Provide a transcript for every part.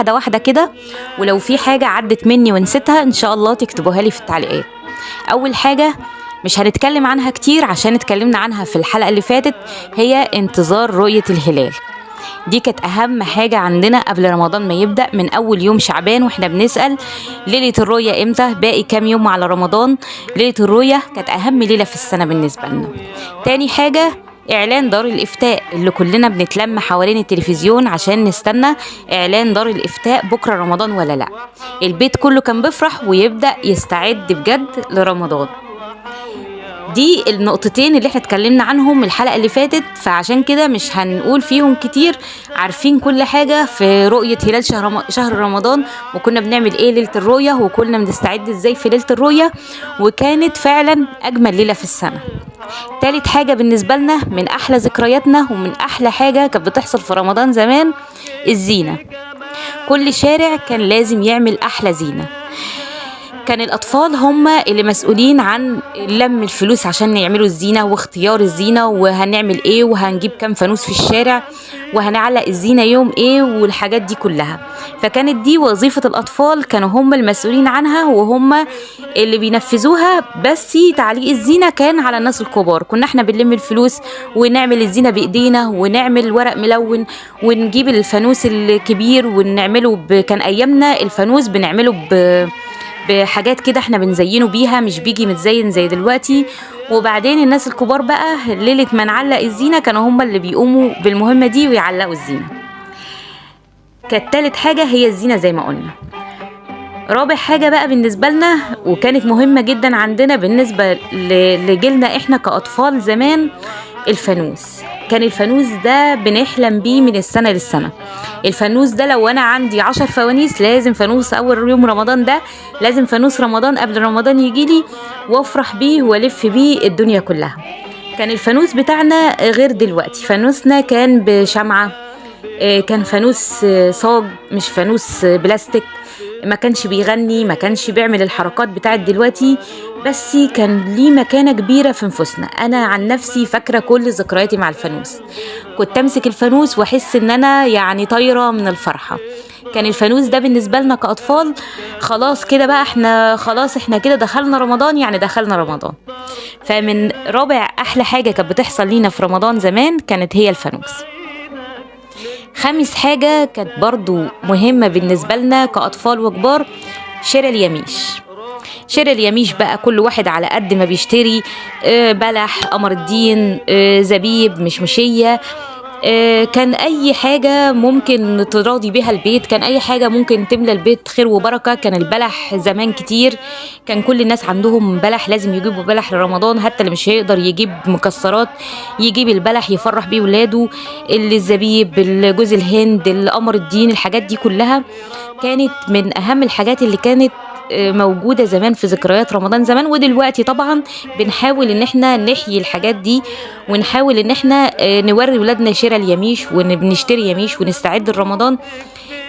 واحدة واحدة كده، ولو في حاجة عدت مني ونسيتها إن شاء الله تكتبوها لي في التعليقات. أول حاجة مش هنتكلم عنها كتير عشان اتكلمنا عنها في الحلقة اللي فاتت، هي انتظار رؤية الهلال. دي كانت أهم حاجة عندنا قبل رمضان ما يبدأ، من أول يوم شعبان وإحنا بنسأل ليلة الرؤية إمتى، باقي كام يوم على رمضان. ليلة الرؤية كانت أهم ليلة في السنة بالنسبة لنا. تاني حاجة إعلان دار الإفتاء، اللي كلنا بنتلم حوالين التلفزيون عشان نستنى إعلان دار الإفتاء بكرة رمضان ولا لأ. البيت كله كان بيفرح ويبدأ يستعد بجد لرمضان. دي النقطتين اللي احنا اتكلمنا عنهم الحلقة اللي فاتت، فعشان كده مش هنقول فيهم كتير. عارفين كل حاجة في رؤية هلال شهر رمضان، وكنا بنعمل ايه ليلة الرؤية، وكنا بنستعد ازاي في ليلة الرؤية، وكانت فعلا اجمل ليلة في السنة. تالت حاجة بالنسبة لنا من احلى ذكرياتنا ومن احلى حاجة كانت بتحصل في رمضان زمان، الزينة. كل شارع كان لازم يعمل احلى زينة. كان الأطفال هم اللي مسؤولين عن لم الفلوس عشان يعملوا الزينة واختيار الزينة، وهنعمل ايه وهنجيب كام فانوس في الشارع وهنعلق الزينة يوم ايه والحاجات دي كلها. فكانت دي وظيفة الأطفال، كانوا هم المسؤولين عنها وهم اللي بينفذوها. بس تعليق الزينة كان على الناس الكبار، كنا احنا بنلم الفلوس ونعمل الزينة بإيدينا ونعمل ورق ملون ونجيب الفانوس الكبير ونعمله كان أيامنا الفانوس بنعمله بحاجات كده احنا بنزينه بيها، مش بيجي متزين زي دلوقتي. وبعدين الناس الكبار بقى ليلة ما نعلق الزينة كانوا هم اللي بيقوموا بالمهمة دي ويعلقوا الزينة. كانت تالت حاجة هي الزينة زي ما قلنا. رابع حاجة بقى بالنسبة لنا وكانت مهمة جدا عندنا بالنسبة لجيلنا احنا كأطفال زمان، الفانوس. كان الفانوس ده بنحلم بيه من السنة للسنة. الفانوس ده لو انا عندي 10 فوانيس لازم فانوس اول يوم رمضان، ده لازم فانوس رمضان قبل رمضان يجيلي وافرح بيه والف بيه الدنيا كلها. كان الفانوس بتاعنا غير دلوقتي، فانوسنا كان بشمعة، كان فانوس صاج مش فانوس بلاستيك، ما كانش بيغني، ما كانش بيعمل الحركات بتاعت دلوقتي، بس كان ليه مكانة كبيرة في نفوسنا. أنا عن نفسي فاكرة كل ذكرياتي مع الفانوس، كنت أمسك الفانوس وأحس إن أنا يعني طايرة من الفرحة. كان الفانوس ده بالنسبة لنا كأطفال خلاص كده بقى احنا كده دخلنا رمضان، يعني دخلنا رمضان. فمن رابع أحلى حاجة كانت بتحصل لينا في رمضان زمان كانت هي الفانوس. خامس حاجة كانت برضو مهمة بالنسبة لنا كأطفال وكبار، شراء اليميش. شراء اليميش بقى كل واحد على قد ما بيشتري، بلح، قمر الدين، زبيب، مشمشية، كان اي حاجة ممكن تراضي بيها البيت، كان اي حاجة ممكن تملى البيت خير وبركة. كان البلح زمان كتير، كان كل الناس عندهم بلح، لازم يجيبوا بلح لرمضان، حتى اللي مش هيقدر يجيب مكسرات يجيب البلح يفرح بيه ولاده. الزبيب، جوز الهند، القمر الدين، الحاجات دي كلها كانت من اهم الحاجات اللي كانت موجودة زمان في ذكريات رمضان زمان. ودلوقتي طبعا بنحاول ان احنا نحيي الحاجات دي، ونحاول ان احنا نوري ولادنا شراء اليميش وبنشتري يميش ونستعد لرمضان.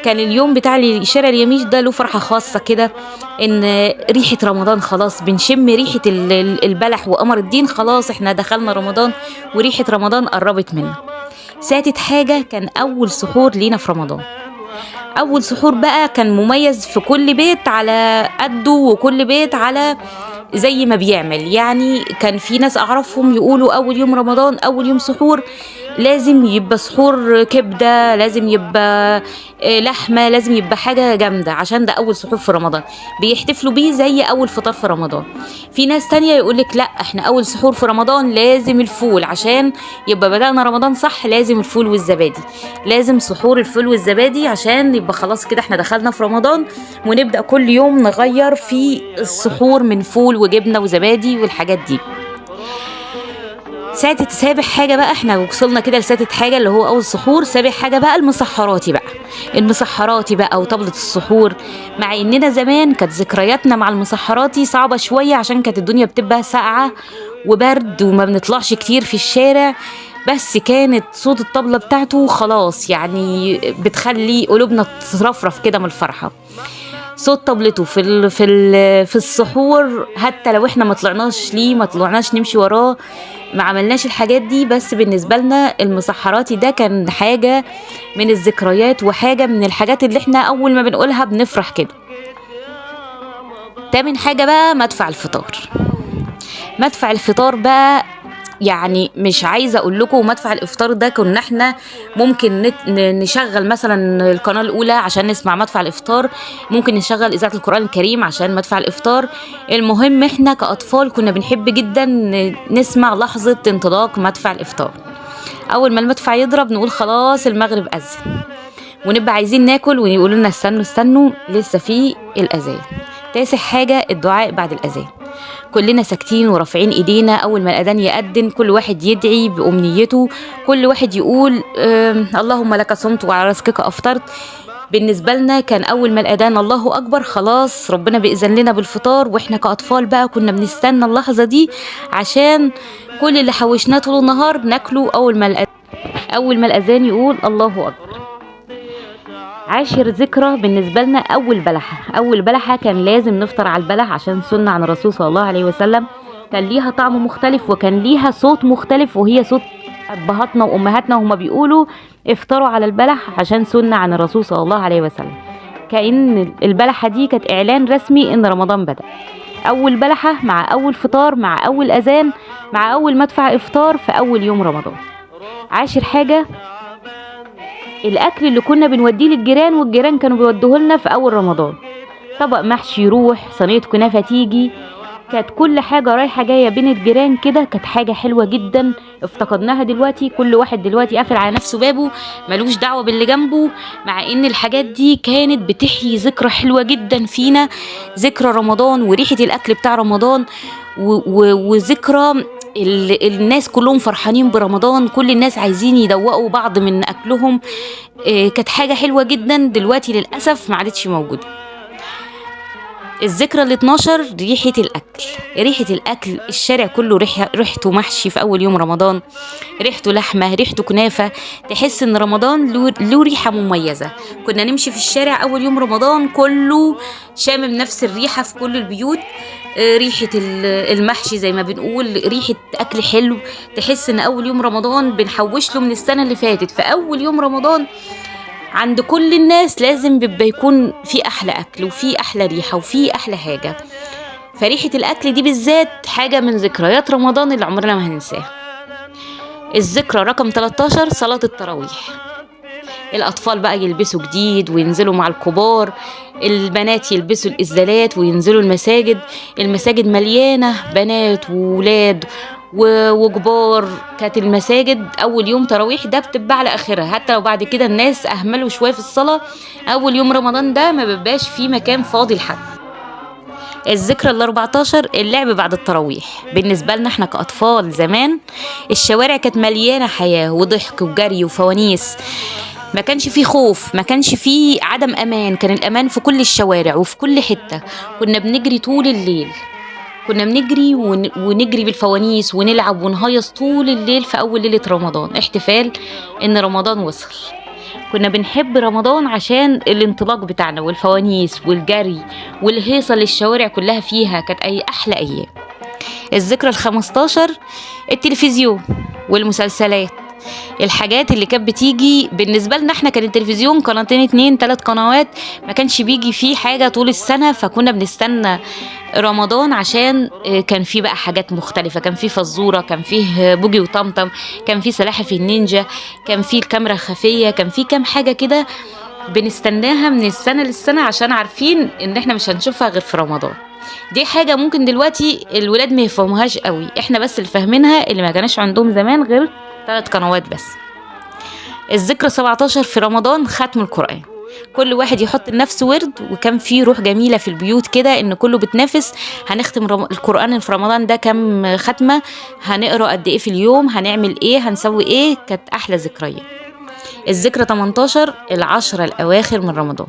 كان اليوم بتاع شراء اليميش ده له فرحة خاصة كده، ان ريحة رمضان خلاص بنشم ريحة البلح وقمر الدين، خلاص احنا دخلنا رمضان وريحة رمضان قربت منا. سادس حاجة كان اول سحور لينا في رمضان. اول سحور بقى كان مميز في كل بيت على قده وكل بيت على زي ما بيعمل. يعني كان في ناس اعرفهم يقولوا اول يوم رمضان اول يوم سحور لازم يبقى سحور كبدة، لازم يبقى لحمة، لازم يبقى حاجة جامدة عشان ده اول سحور في رمضان، بيحتفلوا بيه زي اول فطار في رمضان. في ناس تانية يقولك لا، احنا اول سحور في رمضان لازم الفول عشان يبقى بدأنا رمضان صح، لازم الفول والزبادي، لازم سحور الفول والزبادي عشان يبقى خلاص كده احنا دخلنا في رمضان، ونبدأ كل يوم نغير في السحور من فول وجبنة وزبادي والحاجات دي. سابع حاجة بقى، احنا وصلنا كده لسادس حاجة اللي هو أول سحور. سابع حاجة بقى المسحراتي بقى، المسحراتي بقى وطبلة السحور. مع إننا زمان كانت ذكرياتنا مع المسحراتي صعبة شوية عشان كانت الدنيا بتبقى ساقعة وبرد وما بنطلعش كتير في الشارع، بس كانت صوت الطبلة بتاعته خلاص يعني بتخلي قلوبنا ترفرف كده من الفرحة. صوت طبلته في السحور، حتى لو احنا ما طلعناش ليه، ما طلعناش نمشي وراه، ما عملناش الحاجات دي، بس بالنسبة لنا المسحراتي ده كان حاجة من الذكريات وحاجة من الحاجات اللي احنا اول ما بنقولها بنفرح كده. تامن حاجة بقى مدفع الفطار. مدفع الفطار بقى يعني مش عايزه اقول لكم، مدفع الافطار ده كنا احنا ممكن نشغل مثلا القناه الاولى عشان نسمع مدفع الافطار، ممكن نشغل اذاعه القران الكريم عشان مدفع الافطار. المهم احنا كاطفال كنا بنحب جدا نسمع لحظه انطلاق مدفع الافطار. اول ما المدفع يضرب نقول خلاص المغرب اذن، ونبقى عايزين ناكل ويقولوا لنا استنوا لسه في الاذان. تاسع حاجه الدعاء بعد الاذان. كلنا ساكتين ورافعين ايدينا اول ما الاذان يأذن، كل واحد يدعي بامنيته، كل واحد يقول اللهم لك صمت وعلى رزقك افطرت. بالنسبه لنا كان اول ما الاذان الله اكبر خلاص ربنا بيأذن لنا بالفطار، واحنا كاطفال بقى كنا بنستنى اللحظه دي عشان كل اللي حوشناه طول النهار ناكله اول ما الاذان يقول الله اكبر. عاشر ذكرى بالنسبة لنا أول بلحة كان لازم نفطر على البلح عشان سنة عن الرسول صلى الله عليه وسلم، كان ليها طعم مختلف وكان ليها صوت مختلف، وهي صوت أبهاتنا وأمهاتنا وهما بيقولوا افطروا على البلح عشان سنة عن الرسول صلى الله عليه وسلم، كأن البلحة دي كانت إعلان رسمي إن رمضان بدأ. أول بلحة مع أول فطار مع أول أذان مع أول مدفع إفطار في أول يوم رمضان. عاشر حاجة الاكل اللي كنا بنوديه للجيران والجيران كانوا بيودوه لنا في اول رمضان، طبق محشي يروح، صينيه كنافه تيجي، كانت كل حاجه رايحه جايه بين الجيران كده، كانت حاجه حلوه جدا افتقدناها دلوقتي. كل واحد دلوقتي قافل على نفسه بابه ملوش دعوه باللي جنبه، مع ان الحاجات دي كانت بتحيي ذكرى حلوه جدا فينا، ذكرى رمضان وريحه الاكل بتاع رمضان وذكرى الناس كلهم فرحانين برمضان، كل الناس عايزين يدوقوا بعض من اكلهم. كانت حاجه حلوه جدا، دلوقتي للاسف ما عادتش موجوده. الذكرى ال 12 ريحه الاكل الشارع كله ريحته محشي في اول يوم رمضان، ريحته لحمه، ريحته كنافه، تحس ان رمضان له ريحه مميزه. كنا نمشي في الشارع اول يوم رمضان كله شامم نفس الريحه في كل البيوت، ريحه المحشي زي ما بنقول، ريحه اكل حلو، تحس ان اول يوم رمضان بنحوش له من السنه اللي فاتت. فاول يوم رمضان عند كل الناس لازم بيبقى يكون في احلى اكل وفي احلى ريحه وفي احلى حاجه، فريحه الاكل دي بالذات حاجه من ذكريات رمضان اللي عمرنا ما هننساها. الذكرى رقم 13 صلاه التراويح. الاطفال بقى يلبسوا جديد وينزلوا مع الكبار، البنات يلبسوا الازدالات وينزلوا المساجد مليانه بنات وولاد وكبار. كانت المساجد اول يوم تراويح ده بتبقى على اخرها، حتى لو بعد كده الناس اهملوا شويه في الصلاه، اول يوم رمضان ده ما بيبقاش فيه مكان فاضي لحد. الذكرى ال 14 اللعب بعد التراويح. بالنسبه لنا احنا كاطفال زمان الشوارع كانت مليانه حياه وضحك وجري وفوانيس، ما كانش فيه خوف، ما كانش فيه عدم امان، كان الامان في كل الشوارع وفي كل حته. كنا بنجري طول الليل، كنا بنجري ونجري بالفوانيس ونلعب ونهيص طول الليل في اول ليله رمضان، احتفال ان رمضان وصل. كنا بنحب رمضان عشان الانطلاق بتاعنا والفوانيس والجري والهيصه اللي الشوارع كلها فيها، كانت اي احلى ايام. الذكرى ال 15 التلفزيون والمسلسلات، الحاجات اللي كانت بتيجي بالنسبه لنا احنا كان التلفزيون قناتين 2 3 قنوات، ما كانش بيجي فيه حاجه طول السنه، فكنا بنستنى رمضان عشان كان فيه بقى حاجات مختلفه، كان فيه فزوره، كان فيه بوجي وطمطم، كان فيه سلاحف النينجا، كان فيه الكاميرا الخفيه، كان فيه كام حاجه كده بنستناها من السنه للسنه عشان عارفين ان احنا مش هنشوفها غير في رمضان. دي حاجه ممكن دلوقتي الولاد ما يفهموهاش قوي، احنا بس اللي فاهمينها، اللي ما كانش عندهم زمان غير 3 قنوات بس. الذكرى 17 في رمضان ختم القرآن، كل واحد يحط لنفسه ورد، وكان في روح جميلة في البيوت كده ان كله بتنافس هنختم القرآن في رمضان ده كم ختمة، هنقرأ قد ايه في اليوم، هنعمل ايه، هنسوي ايه، كانت احلى ذكريات. الذكرى 18 العشرة الاواخر من رمضان،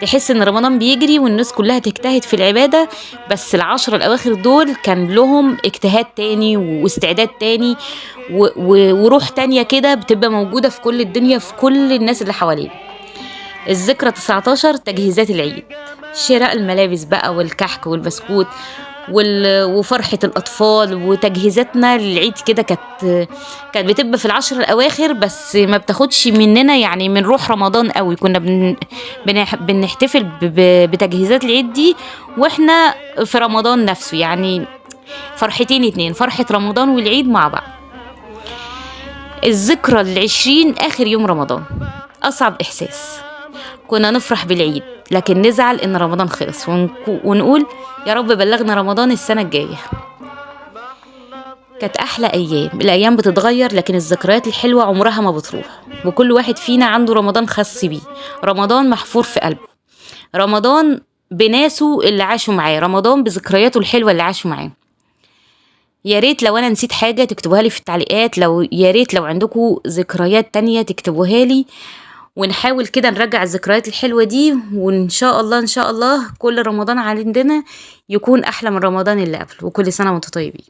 تحس ان رمضان بيجري والناس كلها تجتهد في العبادة، بس العشرة الاواخر دول كان لهم اجتهاد تاني واستعداد تاني وروح تانية كده بتبقى موجودة في كل الدنيا في كل الناس اللي حوالينا. الذكرى 19 تجهيزات العيد، شراء الملابس بقى والكحك والبسكوت وفرحة الأطفال وتجهيزاتنا للعيد كده كانت بتبقى في العشر الأواخر، بس ما بتاخدش مننا يعني من روح رمضان قوي. كنا بنحتفل بتجهيزات العيد دي واحنا في رمضان نفسه، يعني فرحتين اتنين، فرحة رمضان والعيد مع بعض. الذكرى 20 آخر يوم رمضان أصعب إحساس. كنا نفرح بالعيد لكن نزعل إن رمضان خلص ونقول يا رب بلغنا رمضان السنة الجاية. كانت أحلى أيام. الأيام بتتغير لكن الذكريات الحلوة عمرها ما بتروح، وكل واحد فينا عنده رمضان خاص بيه، رمضان محفور في قلبه، رمضان بناسه اللي عاشوا معاه، رمضان بذكرياته الحلوة اللي عاشوا معاه. يا ريت لو انا نسيت حاجة تكتبوها لي في التعليقات، يا ريت لو عندكم ذكريات تانية تكتبوها لي، ونحاول كده نرجع الذكريات الحلوة دي، وان شاء الله ان شاء الله كل رمضان عندنا يكون احلى من رمضان اللي قبل. وكل سنة وانتم طيبين.